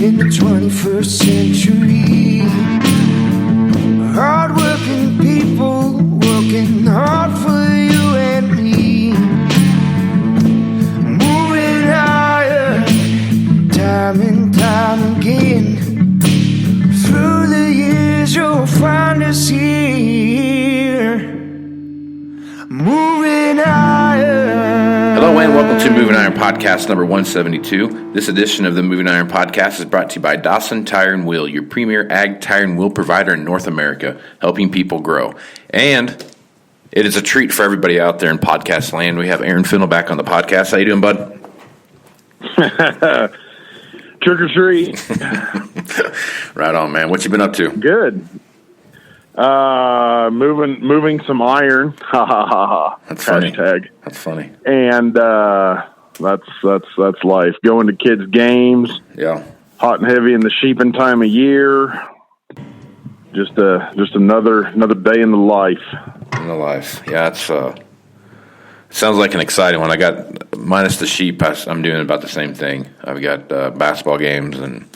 in the 21st century. Hard-working people working hard for you and me. Moving higher, time and time again. Through the years you'll find us here. Moving higher. Hello and welcome to Moving Iron Podcast number 172. This edition of the Moving Iron Podcast is brought to you by Dawson Tire and Wheel, your premier ag tire and wheel provider in North America, helping people grow. And it is a treat for everybody out there in podcast land. We have Aaron Fennell back on the podcast. How you doing, bud? Trick or treat. Right on, man. What you been up to? Good. Moving some iron. Ha ha ha ha. That's funny. Hashtag. That's funny. And that's life. Going to kids' games. Yeah. Hot and heavy in the sheeping time of year. Just another day in the life. In the life. Yeah, it's sounds like an exciting one. I got minus the sheep. I'm doing about the same thing. I've got basketball games, and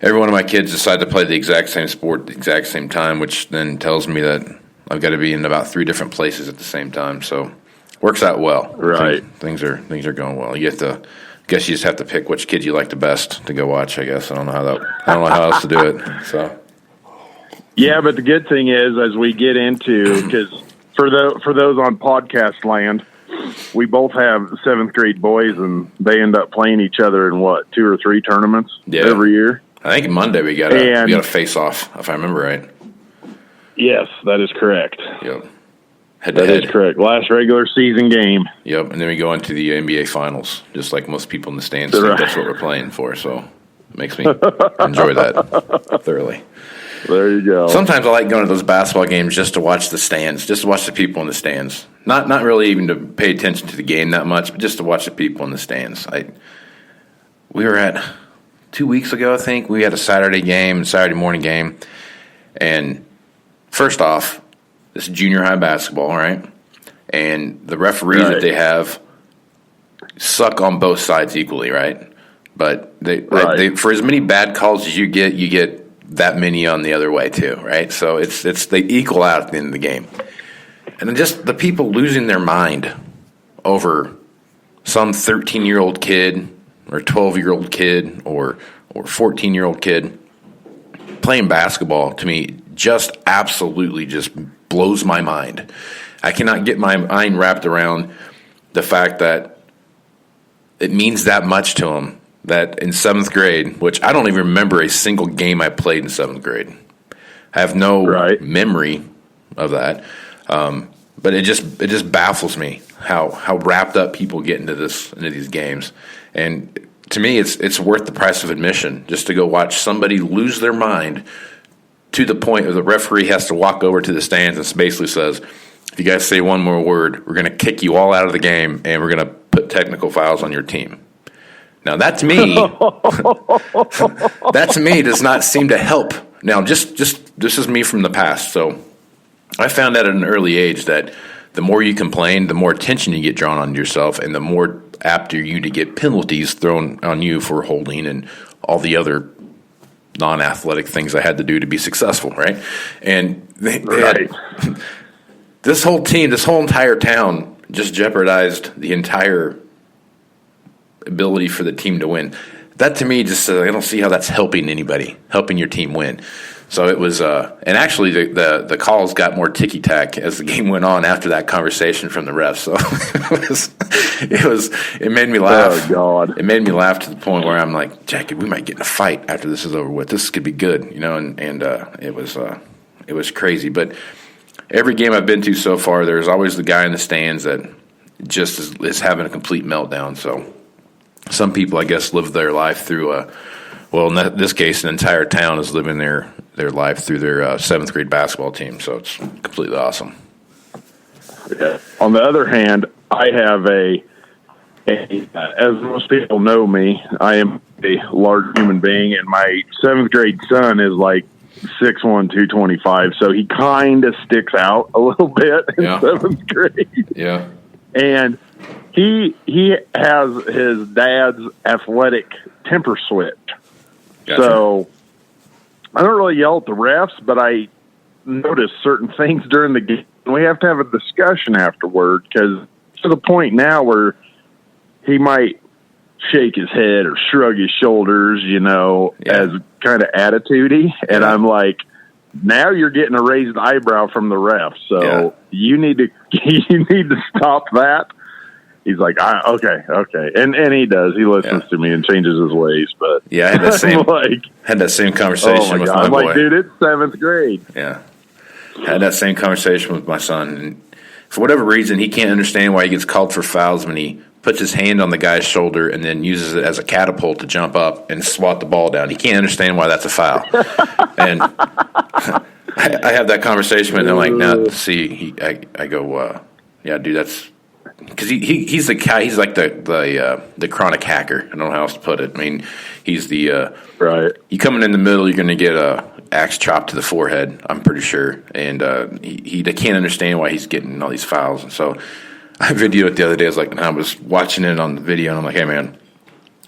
every one of my kids decide to play the exact same sport, the exact same time, which then tells me that I've got to be in about 3 different places at the same time. So works out well. Right. Things are going well. You have to. Guess you just have to pick which kid you like the best to go watch. I guess I don't know how else to do it. So. Yeah, but the good thing is, as we get into, because for those on podcast land, we both have 7th grade boys, and they end up playing each other in 2 or 3 tournaments every year. I think Monday we got a face off, if I remember right. Yes, that is correct. Yep. That is correct. Last regular season game. Yep, and then we go into the NBA Finals, just like most people in the stands think that's what we're playing for. So it makes me enjoy that thoroughly. There you go. Sometimes I like going to those basketball games just to watch the stands, just to watch the people in the stands. Not really even to pay attention to the game that much, but just to watch the people in the stands. We were at 2 weeks ago, I think. We had a Saturday morning game. And first off, this is junior high basketball, right? And the referees that they have suck on both sides equally, right? But they for as many bad calls as you get that many on the other way too, right? So it's they equal out at the end of the game. And then just the people losing their mind over some 13-year-old kid or 12-year-old kid or 14-year-old kid playing basketball, to me, just absolutely just blows my mind. I cannot get my mind wrapped around the fact that it means that much to them. That in 7th grade, which I don't even remember a single game I played in 7th grade. I have no memory of that. But it just baffles me how wrapped up people get into these games. And to me, it's worth the price of admission just to go watch somebody lose their mind to the point where the referee has to walk over to the stands and basically says, if you guys say one more word, we're going to kick you all out of the game and we're going to put technical fouls on your team. Now, that to me does not seem to help. Now, just this is me from the past. So I found out at an early age that the more you complain, the more attention you get drawn on yourself, and the more apt are you to get penalties thrown on you for holding and all the other non-athletic things I had to do to be successful, right? And they had, this whole entire town just jeopardized the entire ability for the team to win. That to me just I don't see how that's helping your team win. So it was and actually the calls got more ticky-tack as the game went on after that conversation from the refs. So it made me laugh. Oh God. It made me laugh to the point where I'm like, Jackie, we might get in a fight after this is over with. This could be good, and it was crazy. But every game I've been to so far, there's always the guy in the stands that just is having a complete meltdown. So some people, I guess, live their life through in this case, an entire town is living their life through their 7th grade basketball team. So it's completely awesome. Yeah. On the other hand, I have as most people know me, I am a large human being, and my 7th grade son is like 6'1", 225. So he kind of sticks out a little bit in 7th grade. Yeah. And he has his dad's athletic temper switch. Gotcha. So I don't really yell at the refs, but I notice certain things during the game. We have to have a discussion afterward, because to the point now where he might shake his head or shrug his shoulders, as kind of attitude-y. And I'm like, now you're getting a raised eyebrow from the ref. So you need to stop that. He's like, okay. And he does. He listens to me and changes his ways. But I had that same conversation with my I'm boy. like, dude, it's 7th grade. Yeah. Had that same conversation with my son. And for whatever reason, he can't understand why he gets called for fouls when he puts his hand on the guy's shoulder and then uses it as a catapult to jump up and swat the ball down. He can't understand why that's a foul. And I have that conversation with him, like, now, see, I go, yeah, dude, that's because he's the guy. He's like the chronic hacker. I don't know how else to put it. I mean, he's the right. You coming in the middle, you're going to get a axe chopped to the forehead. I'm pretty sure, and he can't understand why he's getting all these fouls. And so I videoed it the other day. I was watching it on the video, and I'm like, hey man,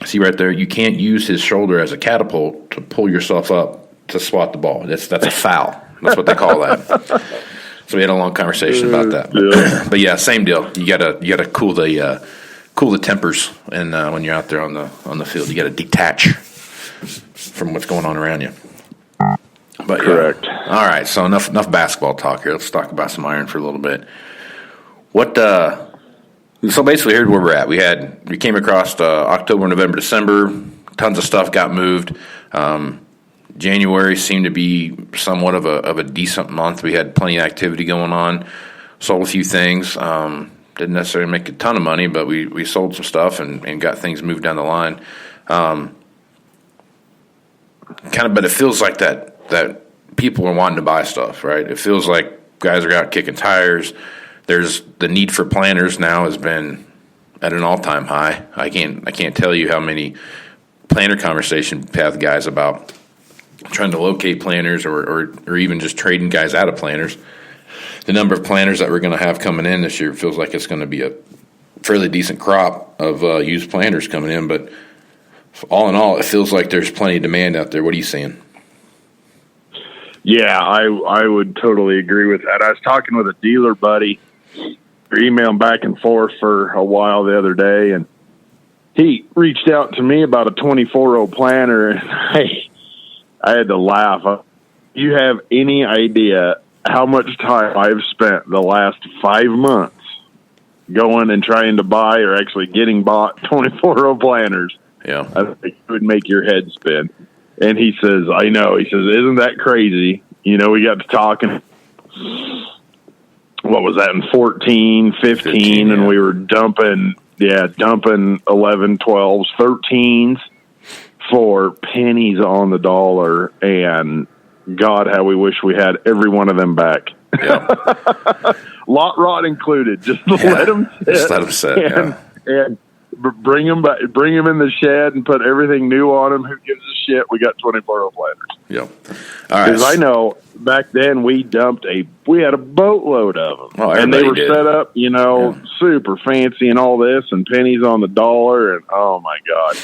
see right there, you can't use his shoulder as a catapult to pull yourself up to swat the ball. That's a foul. That's what they call that. So we had a long conversation about that. But yeah, same deal. You gotta cool the tempers, and when you're out there on the field, you gotta detach from what's going on around you. But correct. All right. So enough basketball talk here. Let's talk about some iron for a little bit. So basically, here's where we're at. We came across October, November, December. Tons of stuff got moved. January seemed to be somewhat of a decent month. We had plenty of activity going on. Sold a few things. Didn't necessarily make a ton of money, but we sold some stuff and got things moved down the line. But it feels like that people are wanting to buy stuff, right? It feels like guys are out kicking tires. There's the need for planners now has been at an all-time high. I can't tell you how many planner conversations I've had with guys about trying to locate planners or even just trading guys out of planners. The number of planners that we're going to have coming in this year feels like it's going to be a fairly decent crop of used planners coming in. But all in all, it feels like there's plenty of demand out there. What are you seeing? Yeah, I would totally agree with that. I was talking with a dealer buddy, emailing back and forth for a while the other day, and he reached out to me about a 24-row planner, and I had to laugh. You have any idea how much time I've spent the last 5 months going and trying to buy or actually getting bought 24-row planners? Yeah. I think it would make your head spin. And he says, I know. He says, isn't that crazy? We got to talking. What was that in 14, 15, and we were dumping 11, 12s, 13s for pennies on the dollar. And God, how we wish we had every one of them back. Yeah. Lot rot included. Just let them sit. Just let them sit. And bring them in the shed and put everything new on them. Who gives a shit? We got 24-row planners. Yep. All right. Because I know back then we had a boatload of them, and they were set up, super fancy and all this, and pennies on the dollar, and oh my God.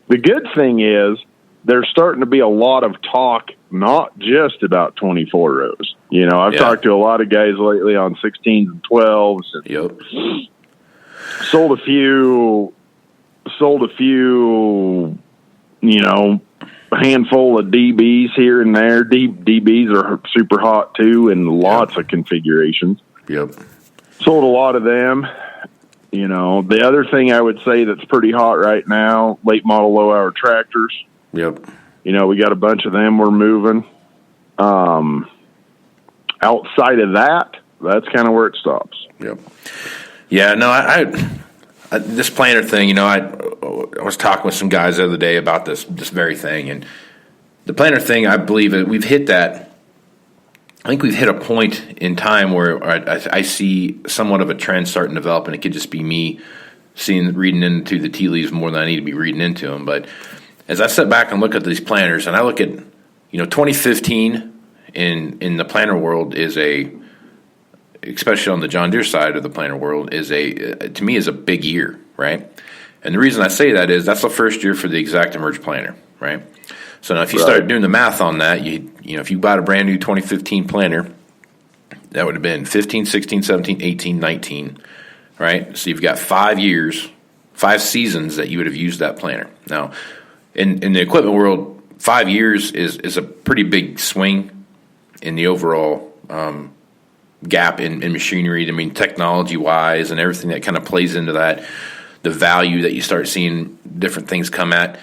The good thing is there's starting to be a lot of talk, not just about 24 rows. I've talked to a lot of guys lately on 16s and 12s. And yep. Sold a few, a handful of DBs here and there. DBs are super hot too, in lots of configurations. Yep. Sold a lot of them. The other thing I would say that's pretty hot right now, late model, low hour tractors. Yep. We got a bunch of them we're moving. Outside of that, that's kind of where it stops. Yep. Yeah, no, I this planner thing, I was talking with some guys the other day about this very thing, and the planner thing, I believe we've hit that. I think we've hit a point in time where I see somewhat of a trend starting to develop, and it could just be me reading into the tea leaves more than I need to be reading into them. But as I sit back and look at these planners, and I look at 2015 in the planner world is especially on the John Deere side of the planner world, to me is a big year, right? And the reason I say that is that's the first year for the Exact Emerge planner. right? So now if you start doing the math on that, you know, if you bought a brand new 2015 planter, that would have been 15, 16, 17, 18, 19, right? So you've got 5 years, 5 seasons that you would have used that planter. Now, in the equipment world, 5 years is a pretty big swing in the overall gap in machinery. I mean, technology-wise and everything that kind of plays into that, the value that you start seeing different things come at.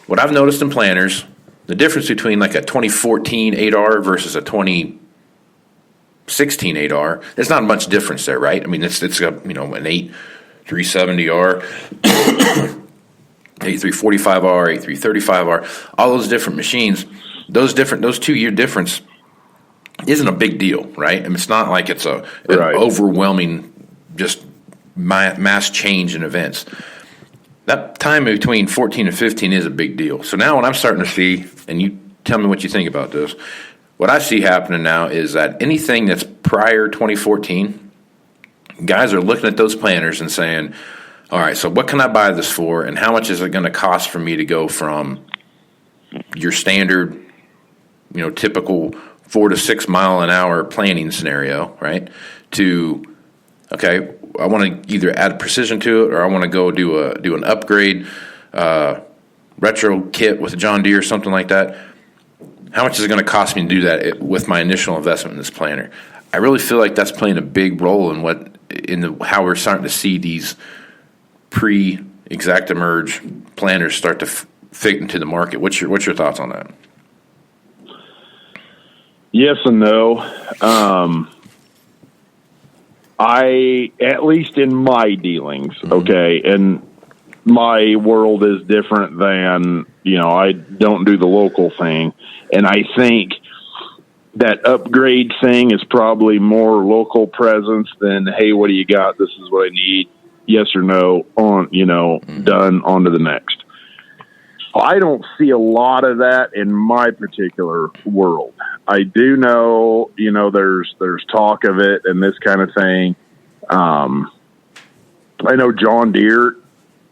What I've noticed in planters, the difference between like a 2014 8R versus a 2016 8R, there's not much difference there, right? I mean, it's a, you know, an 8370R, 8345R, 8335R, all those different machines, those 2 year difference isn't a big deal, right? I mean, it's not like it's an overwhelming just mass change in events. That time between 14 and 15 is a big deal. So now what I'm starting to see, and you tell me what you think about this, what I see happening now is that anything that's prior 2014, guys are looking at those planters and saying, all right, so what can I buy this for, and how much is it going to cost for me to go from your standard, you know, typical 4 to 6 mile an hour planting scenario, right, to, okay, I want to either add precision to it, or I want to go do an upgrade retro kit with a John Deere or something like that. How much is it going to cost me to do that with my initial investment in this planter? I really feel like that's playing a big role in how we're starting to see these pre-Exact-Emerge planters start to fit into the market. What's your thoughts on that? Yes and no. I, at least in my dealings, okay, and my world is different than, you know, I don't do the local thing. And I think that upgrade thing is probably more local presence than, hey, what do you got? This is what I need. Yes or no, on, you know, done, on to the next. I don't see a lot of that in my particular world. I do know, you know, there's talk of it and this kind of thing. I know John Deere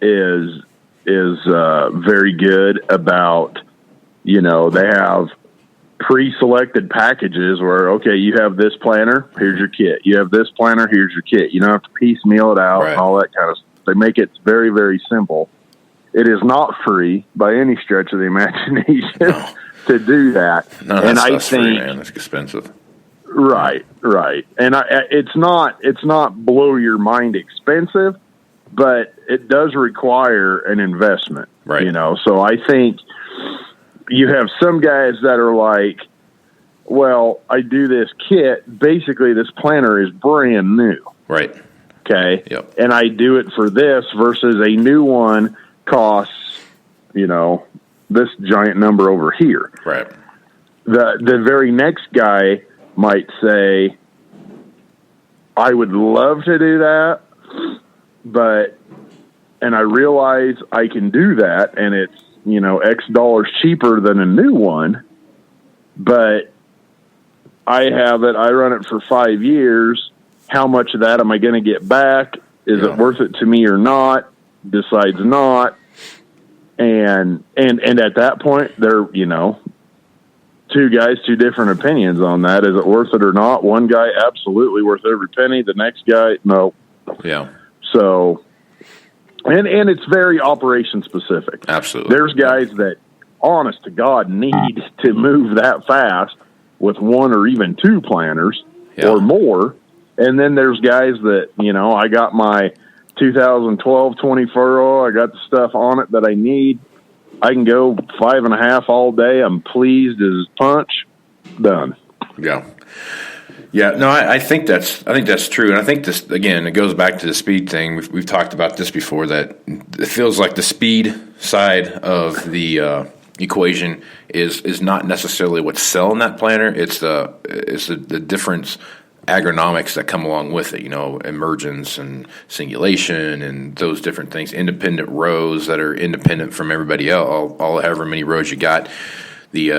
is very good about, you know, they have pre-selected packages where, okay, you have this planter, here's your kit. You have this planter, here's your kit. You don't have to piecemeal it out and all that kind of stuff. They make it very, very simple. It is not free by any stretch of the imagination to do that. No, and I think, free, man. That's expensive. Right. And it's not blow your mind expensive, but it does require an investment. Right. You know, so I think you have some guys that are like, well, I do this kit. Basically, this planter is brand new. Right. Okay. Yep. And I do it for this versus a new one costs, you know, this giant number over here. Right. The very next guy might say, I would love to do that, and I realize I can do that, and it's, you know, X dollars cheaper than a new one, but I have it, I run it for 5 years. How much of that am I going to get back? Is it worth it to me or not? Decides not. And at that point, they're, you know, two guys, two different opinions on that. Is it worth it or not? One guy, absolutely worth every penny. The next guy, no. Yeah. So, and it's very operation specific. Absolutely. There's guys that, honest to God, need to move that fast with one or even two planters or more. And then there's guys that, you know, I got my 2012 20 furrow. I got the stuff on it that I need. I can go 5.5 all day. I'm pleased as punch. Done. Yeah. Yeah. No, I think that's true. And I think this, again, it goes back to the speed thing. We've talked about this before, that it feels like the speed side of the equation is not necessarily what's selling that planter. It's the difference agronomics that come along with it, you know, emergence and singulation and those different things, independent rows that are independent from everybody else, all however many rows you got, the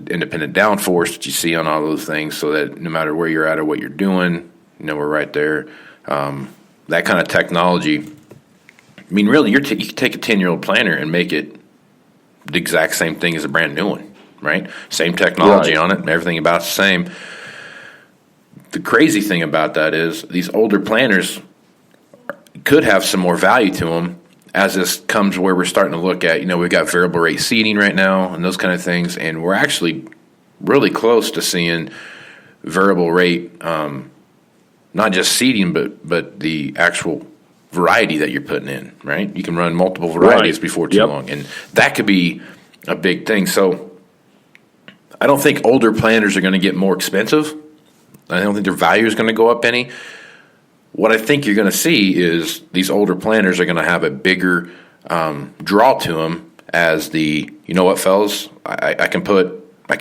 independent downforce that you see on all those things, so that no matter where you're at or what you're doing, you know, we're right there. That kind of technology, I mean, really, you can take a 10-year-old planter and make it the exact same thing as a brand new one, right? Same technology on it, everything about the same. The crazy thing about that is these older planters could have some more value to them as this comes where we're starting to look at, we've got variable rate seeding right now and those kind of things, and we're actually really close to seeing variable rate, not just seeding, but the actual variety that you're putting in, right? You can run multiple varieties before too long, and that could be a big thing. So I don't think older planters are going to get more expensive. I don't think their value is going to go up any. What I think you're going to see is these older planters are going to have a bigger draw to them as what, fellas, I can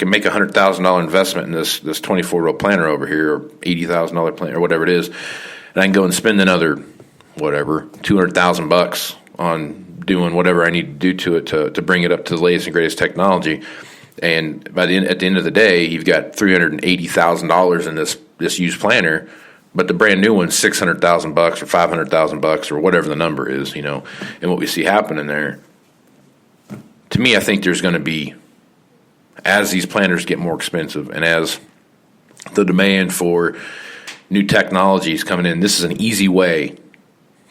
make $100,000 investment in this 24-row planter over here, or $80,000 planter, or whatever it is, and I can go and spend another $200,000 on doing whatever I need to do to it to bring it up to the latest and greatest technology. And at the end of the day, you've got $380,000 in this used planter. But the brand new one's $600,000 or $500,000 or whatever the number is, and what we see happening there. To me, I think there's going to be, as these planters get more expensive and as the demand for new technologies coming in, this is an easy way,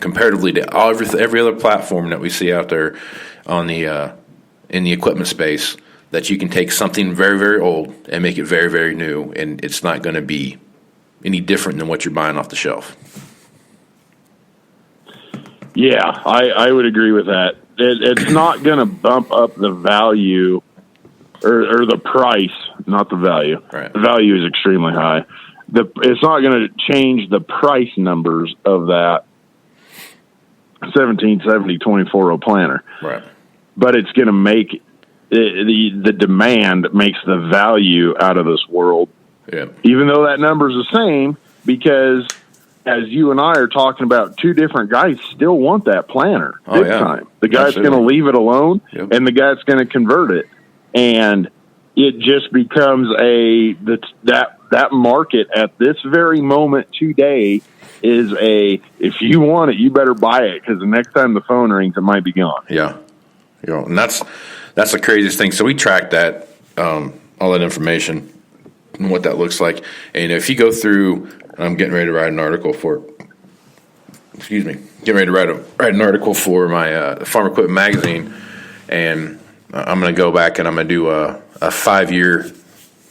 comparatively to every other platform that we see out there on the in the equipment space, that you can take something very, very old and make it very, very new, and it's not going to be any different than what you're buying off the shelf. Yeah, I would agree with that. It's not going to bump up the value or the price, not the value. Right. The value is extremely high. It's not going to change the price numbers of that 1770 24-row planter. Right. But it's going to make the demand makes the value out of this world. Yeah. Even though that number is the same, because as you and I are talking about, two different guys still want that planter big time. The guy's going to leave it alone, and the guy's going to convert it, and it just becomes that market at this very moment today is if you want it, you better buy it, because the next time the phone rings, it might be gone. Yeah, and that's the craziest thing. So we track that all that information and what that looks like. And if you go through, I'm getting ready to write an article for. Getting ready to write an article for my Farm Equipment magazine, and I'm going to go back and I'm going to do a 5-year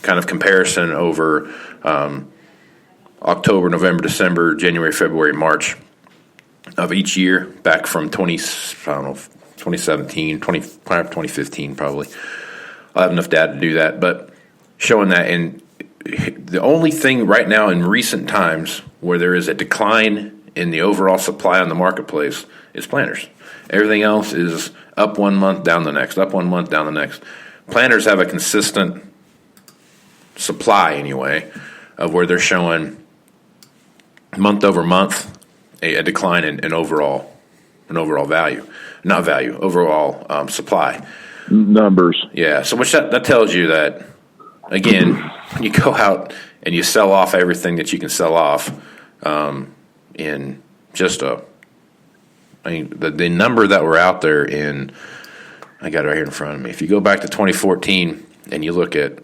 kind of comparison over October, November, December, January, February, March of each year, back from 2017, 2015 probably. I'll have enough data to do that, but showing that. And the only thing right now in recent times where there is a decline in the overall supply on the marketplace is planters. Everything else is up 1 month, down the next, up 1 month, down the next. Planters have a consistent supply anyway, of where they're showing month over month a decline in overall value, not value, overall supply numbers. Yeah, so which that tells you that, again, you go out and you sell off everything that you can sell off in just the number that were out there in, I got it right here in front of me. If you go back to 2014 and you look at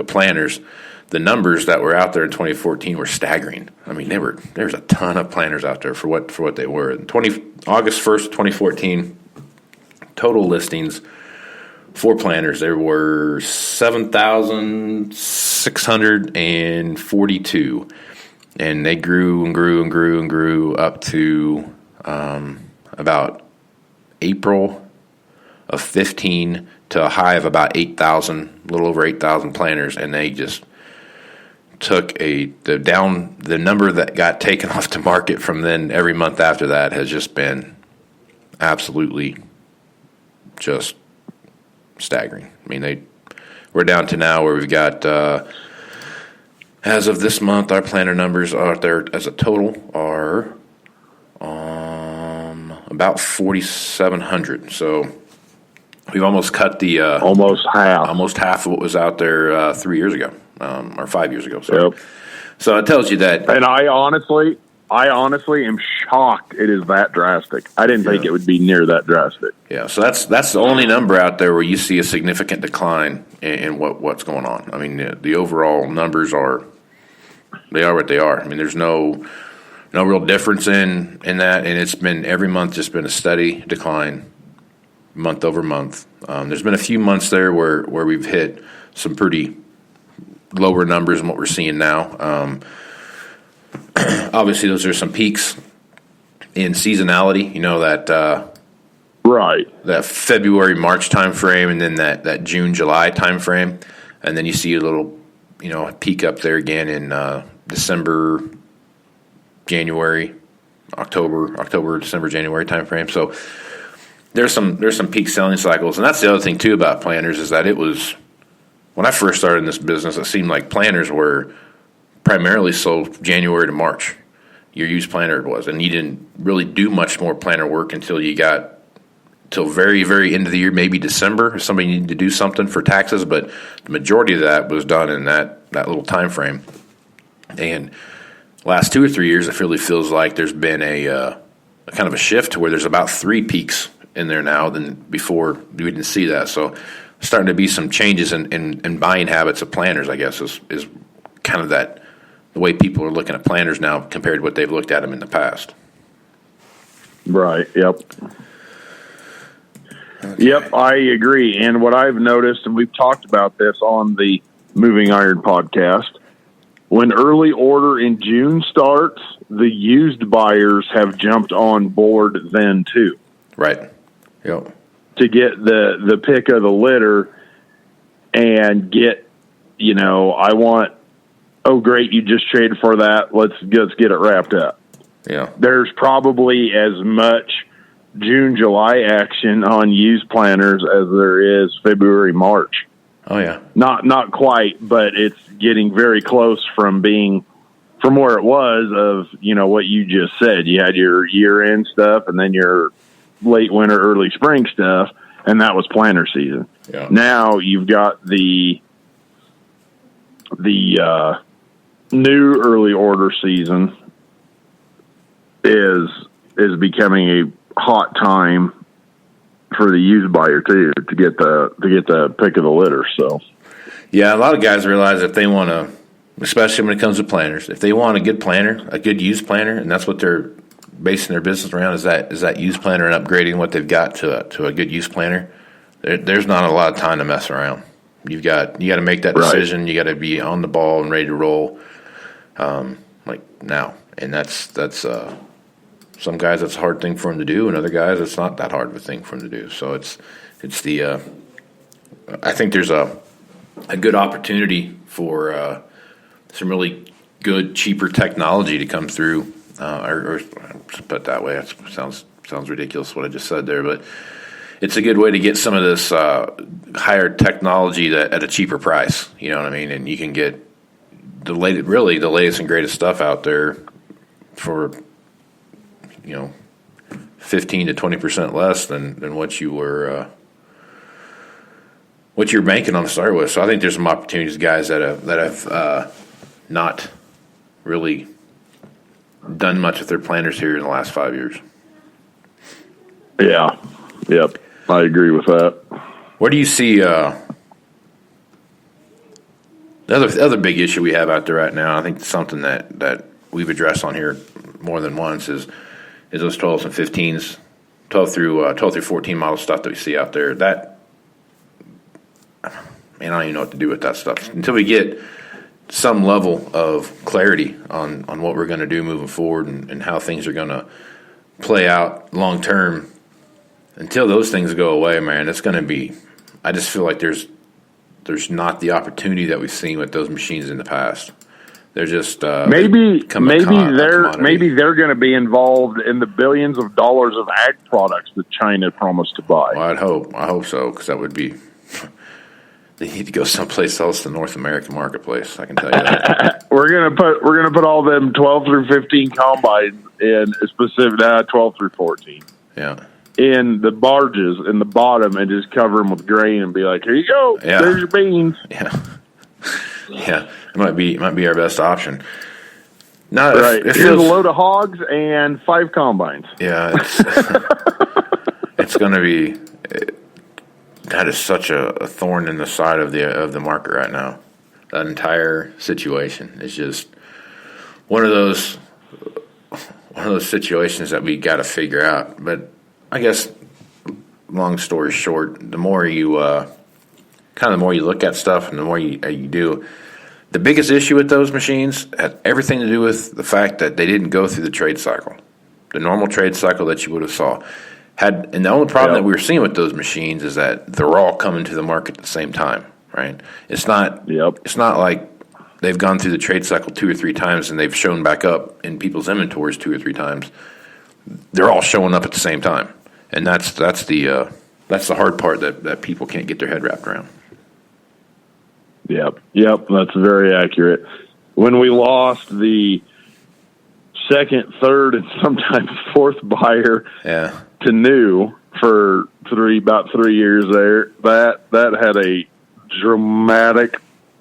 planters, the numbers that were out there in 2014 were staggering. I mean, there's a ton of planters out there for what they were. August 1st, 2014, total listings for planters, there were 7,642, and they grew and grew and grew and grew up to about April of 15 to a high of about 8,000, a little over 8,000 planters, and they just took the number that got taken off the market from then. Every month after that has just been absolutely just staggering. I mean, we're down to now where we've got, as of this month, our planter numbers out there as a total are about 4,700. So we've almost cut the almost half of what was out there 3 years ago, or 5 years ago. So, yep. So it tells you that. And I honestly I honestly am shocked it is that drastic. I didn't think it would be near that drastic. Yeah, so that's the only number out there where you see a significant decline in what's going on. I mean, the overall numbers are what they are. I mean, there's no real difference in that, and it's been every month just been a steady decline, month over month. There's been a few months there where we've hit some pretty lower numbers than what we're seeing now. Obviously, those are some peaks in seasonality. You know that Right. that February March time frame, and then that June July time frame, and then you see a little peak up there again in December, January, October, December, January time frame. So there's some peak selling cycles, and that's the other thing too about planters is that it was when I first started in this business, it seemed like planters were primarily sold January to March. Your used planter was, and you didn't really do much more planter work until you got till very, very end of the year, maybe December, if somebody needed to do something for taxes. But the majority of that was done in that little time frame. And last 2 or 3 years, it really feels like there's been a kind of a shift to where there's about 3 peaks in there now than before we didn't see that. So starting to be some changes in buying habits of planters, I guess, is kind of that the way people are looking at planters now compared to what they've looked at them in the past. Right. Yep. Okay. Yep, I agree. And what I've noticed, and we've talked about this on the Moving Iron podcast, when early order in June starts, the used buyers have jumped on board then too. Right. Yep. To get the pick of the litter and get, I want, oh great, you just traded for that. Let's get it wrapped up. Yeah. There's probably as much June, July action on used planters as there is February, March. Oh yeah. Not quite, but it's getting very close from where it was of, what you just said. You had your year-end stuff and then your late winter, early spring stuff, and that was planter season. Yeah. Now you've got the new early order season is becoming a hot time for the used buyer too to get the pick of the litter. So yeah, a lot of guys realize that they want to, especially when it comes to planters, if they want a good planter, a good used planter, and that's what they're basing their business around is that used planter and upgrading what they've got to a good used planter. There's not a lot of time to mess around. You got to make that decision. Right. You got to be on the ball and ready to roll, like now. And that's some guys that's a hard thing for them to do, and other guys it's not that hard of a thing for them to do. So it's the I think there's a good opportunity for some really good, cheaper technology to come through, or put it that way. That sounds ridiculous what I just said there, but it's a good way to get some of this higher technology at a cheaper price. You know what I mean? And you can get the latest and greatest stuff out there for 15 to 20% less than what you were what you're banking on to start with. So I think there's some opportunities, guys that have not really done much with their planters here in the last 5 years. Yeah. Yep. I agree with that. Where do you see the other big issue we have out there right now? I think something that we've addressed on here more than once is those 12s and 15s, 12 through 14 model stuff that we see out there. That, man, I don't even know what to do with that stuff until we get some level of clarity on what we're going to do moving forward and how things are going to play out long term. Until those things go away, man, it's going to be. I just feel like there's not the opportunity that we've seen with those machines in the past. They're just maybe they're going to be involved in the billions of dollars of ag products that China promised to buy. Well, I hope so, because that would be. They need to go someplace else to the North American marketplace. I can tell you that. We're gonna put all them 12 through 15 combines in specific 12 through 14. Yeah. In the barges in the bottom and just cover them with grain and be like, here you go. Yeah. There's your beans. Yeah. Yeah. It might be our best option. No, right. it Here's feels, a load of hogs and 5 combines. Yeah, it's going to be. That is such a thorn in the side of the market right now. That entire situation is just one of those situations that we got to figure out. But I guess, long story short, the more you the more you look at stuff and the more you do, the biggest issue with those machines had everything to do with the fact that they didn't go through the trade cycle, the normal trade cycle that you would have saw. And the only problem that we were seeing with those machines is that they're all coming to the market at the same time, right? It's not like they've gone through the trade cycle 2 or 3 times and they've shown back up in people's inventories 2 or 3 times. They're all showing up at the same time, and that's the hard part that people can't get their head wrapped around. Yep, that's very accurate. When we lost the second, third, and sometimes fourth buyer to new for about 3 years there, that had a dramatic,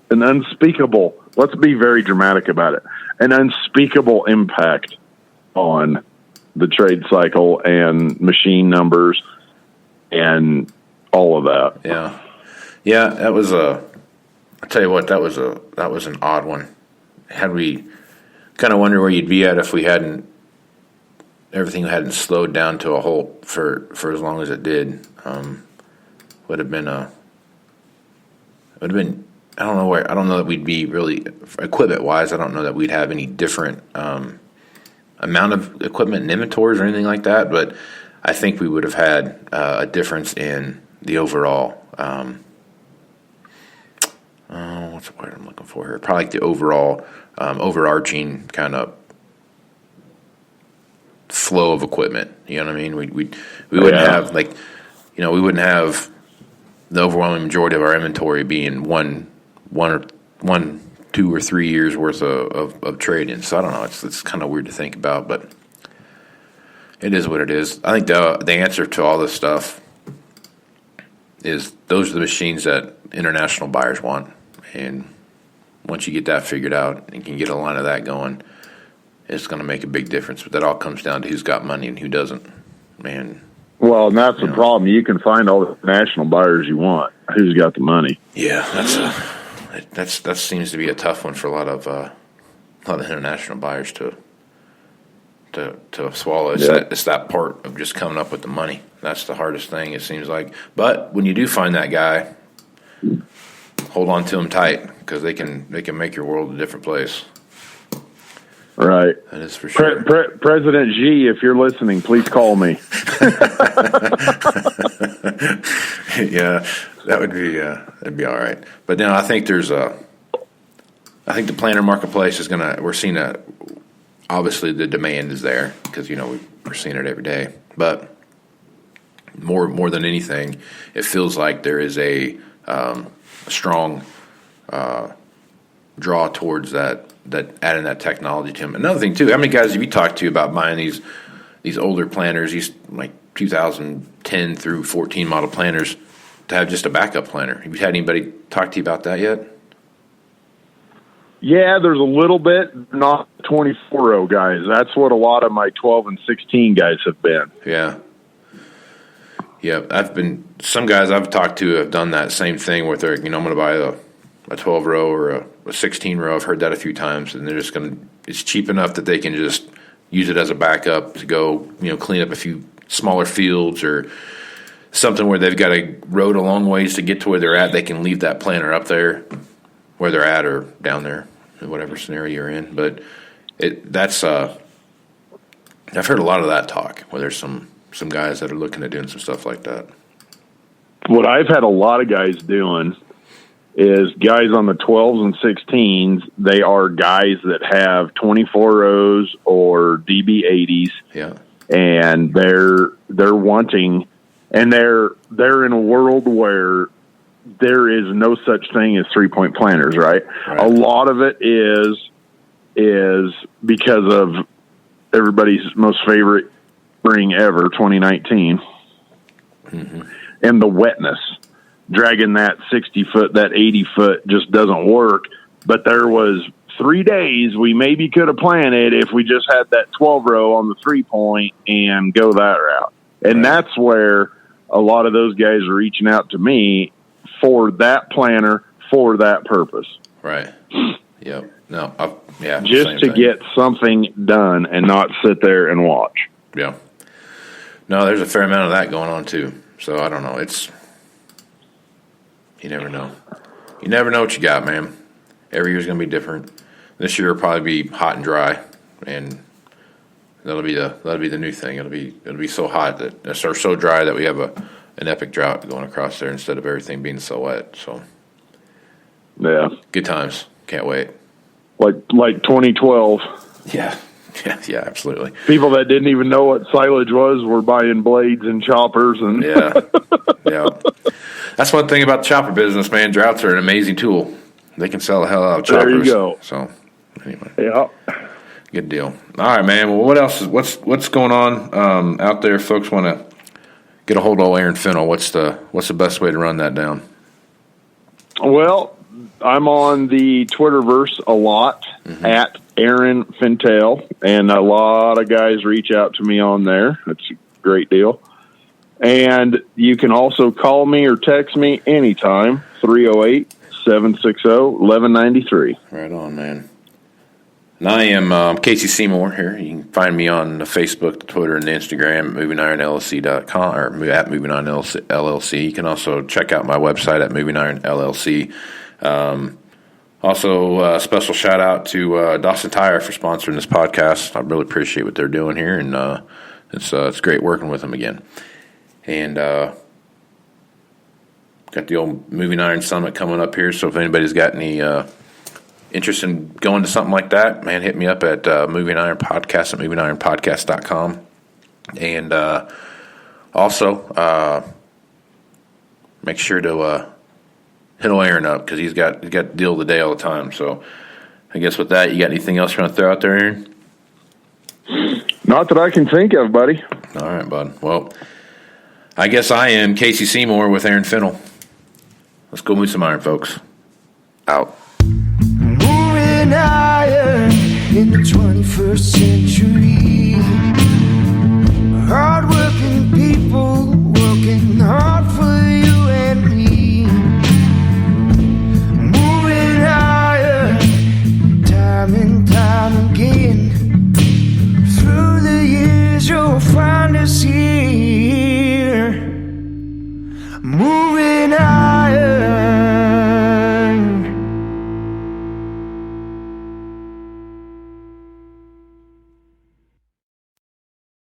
an unspeakable, let's be very dramatic about it, an unspeakable impact on the trade cycle and machine numbers and all of that. Yeah, that was I'll tell you what, that was an odd one. Had we kind of wonder where you'd be at if everything hadn't slowed down to a halt for as long as it did. Would have been I don't know that we'd be really, equipment wise, I don't know that we'd have any different amount of equipment and inventories or anything like that, but I think we would have had a difference in the overall what's the word I'm looking for here? Probably like the overall overarching kind of flow of equipment. You know what I mean? We wouldn't have we wouldn't have the overwhelming majority of our inventory being one, 2 or 3 years worth of trade-in. So I don't know. It's kind of weird to think about, but it is what it is. I think the answer to all this stuff is those are the machines that international buyers want. And once you get that figured out and can get a line of that going, it's going to make a big difference. But that all comes down to who's got money and who doesn't. Man. Well, and that's the problem. You can find all the national buyers you want. Who's got the money? Yeah, that seems to be a tough one for a lot of international buyers to swallow. It's that part of just coming up with the money. That's the hardest thing, it seems like. But when you do find that guy, hold on to him tight, because they can make your world a different place. Right. That is for sure. President Xi, if you're listening, please call me. Yeah, that would be that'd be all right. But now I think the planner marketplace is we're seeing obviously the demand is there, because we're seeing it every day. But more than anything, it feels like there is a strong draw towards that adding that technology to them. Another thing too, how many guys have you talked to about buying these older planners, these like 2010 through 14 model planners, to have just a backup planner? Have you had anybody talk to you about that yet? Yeah, there's a little bit, not 24-row guys. That's what a lot of my 12 and 16 guys have been. Yeah. Some guys I've talked to have done that same thing with their, I'm going to buy a 12-row or a 16-row. I've heard that a few times, and they're just it's cheap enough that they can just use it as a backup to go, clean up a few smaller fields or something where they've got a road a long ways to get to where they're at. They can leave that planner up there where they're at or down there, in whatever scenario you're in. But I've heard a lot of that talk, where there's some guys that are looking at doing some stuff like that. What I've had a lot of guys doing is guys on the 12s and 16s, they are guys that have 24 rows or DB80s. Yeah. And they're wanting, and they're in a world where there is no such thing as 3-point planners, right? A lot of it is because of everybody's most favorite spring ever, 2019, and the wetness. Dragging that 60-foot, that 80-foot just doesn't work. But there was 3 days we maybe could have planted if we just had that 12 row on the 3-point and go that route. And that's where a lot of those guys are reaching out to me for that planter, for that purpose. Right. Yep. No. Just to get something done and not sit there and watch. Yeah. No, there's a fair amount of that going on too. So I don't know. You never know. You never know what you got, man. Every year's going to be different. This year will probably be hot and dry, and that'll be the new thing. It'll be so hot or so dry that we have an epic drought going across there instead of everything being so wet. So yeah, good times. Can't wait. Like 2012. Yeah, absolutely. People that didn't even know what silage was were buying blades and choppers and yeah. That's one thing about the chopper business, man. Droughts are an amazing tool. They can sell the hell out of choppers. There you go. So anyway, yeah, good deal. All right, man. Well, what else? What's going on out there? If folks want to get a hold of Aaron Fennell, what's the best way to run that down? Well, I'm on the Twitterverse a lot at Aaron Fintel, and a lot of guys reach out to me on there. It's a great deal. And you can also call me or text me anytime, 308-760-1193. Right on, man. And I am Casey Seymour here. You can find me on the Facebook, the Twitter, and the Instagram at movingironllc.com or at Moving Iron LLC. You can also check out my website at Moving Iron LLC. Also, special shout out to Dawson Tire for sponsoring this podcast. I really appreciate what they're doing here, and it's great working with them again. And got the old Moving Iron Summit coming up here, so if anybody's got any interest in going to something like that, man, hit me up at Moving Iron Podcast at movingironpodcast.com. And also, make sure to hit Aaron up because he's got the deal of the day all the time. So I guess with that, you got anything else you want to throw out there, Aaron? Not that I can think of, buddy. All right, bud. Well, I guess I am Casey Seymour with Aaron Fennell. Let's go move some iron, folks. Out. Moving iron in the 21st century.